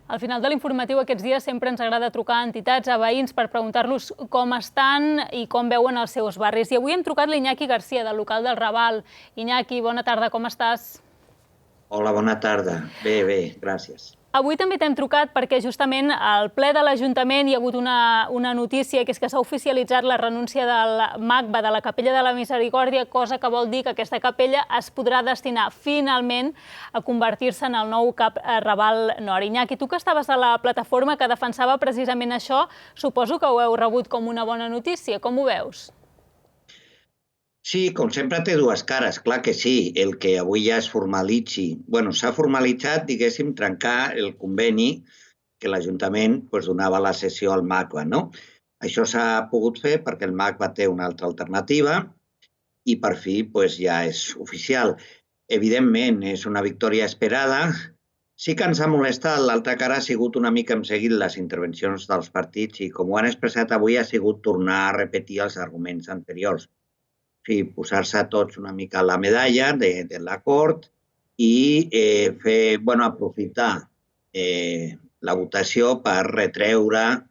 Al final de l'informatiu aquests dies sempre ens agrada trucar a entitats, a veïns, per preguntar-los com estan i com veuen els seus barris. I avui hem trucat l'Iñaki Garcia, del local del Raval. Iñaki, bona tarda, com estàs? Hola, bona tarda. Bé, gràcies. Avui també t'hem trucat perquè justament al ple de l'Ajuntament hi ha hagut una notícia, que és que s'ha oficialitzat la renúncia del MACBA, de la Capella de la Misericòrdia, cosa que vol dir que aquesta capella es podrà destinar finalment a convertir-se en el nou CAP Raval Nord. Iñaki, tu que estaves a la plataforma que defensava precisament això, suposo que ho heu rebut com una bona notícia. Com ho veus? Sí, com sempre té dues cares, clar que sí. El que avui ja es formalitzi, s'ha formalitzat, diguéssim, trencar el conveni que l'Ajuntament donava la cessió al MACBA, no? Això s'ha pogut fer perquè el MACBA té una altra alternativa i per fi ja és oficial. Evidentment, és una victòria esperada. Sí que ens ha molestat, l'altra cara ha sigut una mica, hem seguit les intervencions dels partits i com ho han expressat avui ha sigut tornar a repetir els arguments anteriors. Sí, posar-se tots una mica la medalla de l'acord i aprofitar la votació per retreure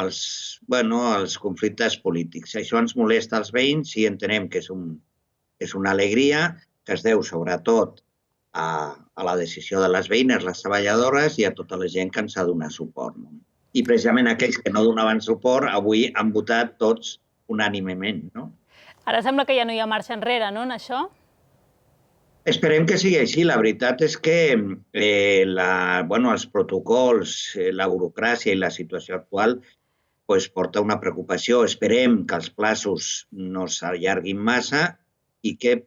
els conflictes polítics. Això ens molesta als veïns i entenem que és una alegria que es deu sobretot a la decisió de les veïnes, les treballadores i a tota la gent que ens ha donat suport. I precisament aquells que no donaven suport avui han votat tots unànimement, no? Ara sembla que ja no hi ha marxa enrere, no, en això? Esperem que sigui així. La veritat és que els protocols, la burocràcia i la situació actual porta una preocupació. Esperem que els plaços no s'allarguin massa i que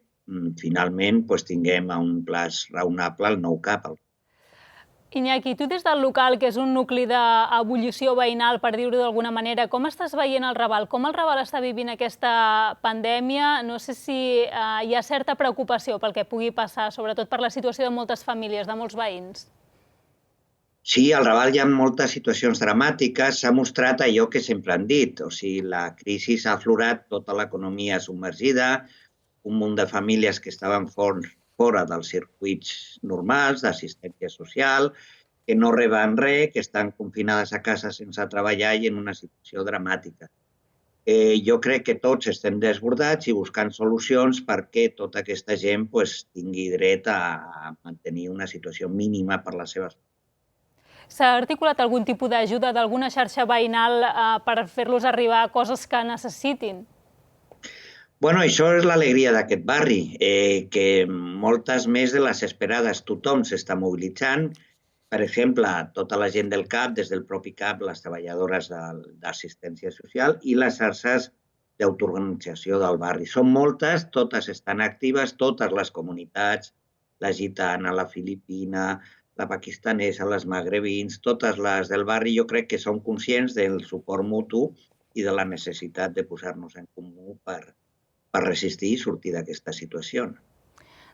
finalment tinguem a un plaç raonable el nou CAP. Iñaki, tu des del local, que és un nucli d'ebullició veïnal, per dir-ho d'alguna manera, com estàs veient el Raval? Com el Raval està vivint aquesta pandèmia? No sé si hi ha certa preocupació pel que pugui passar, sobretot per la situació de moltes famílies, de molts veïns. Sí, al Raval hi ha moltes situacions dramàtiques. S'ha mostrat allò que sempre han dit. O sigui, la crisi ha aflorat tota l'economia submergida, un munt de famílies que estaven fora dels circuits normals d'assistència social, que no reben res, que estan confinades a casa sense treballar i en una situació dramàtica. Jo crec que tots estem desbordats i buscant solucions perquè tota aquesta gent tingui dret a mantenir una situació mínima per les seves famílies. S'ha articulat algun tipus d'ajuda d'alguna xarxa veïnal per fer-los arribar coses que necessitin? Això és l'alegria d'aquest barri, que moltes més de les esperades. Tothom s'està mobilitzant. Per exemple, tota la gent del CAP, des del propi CAP, les treballadores d'assistència social i les xarxes d'autoorganització del barri. Són moltes, totes estan actives, totes les comunitats, la gitana, la filipina, la pakistanesa, les magrebins, totes les del barri, jo crec que són conscients del suport mutu i de la necessitat de posar-nos en comú per resistir i sortir d'aquesta situació.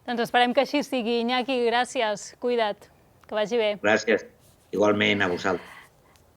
Doncs esperem que així sigui. Iñaki, gràcies. Cuida't. Que vagi bé. Gràcies. Igualment a vosaltres.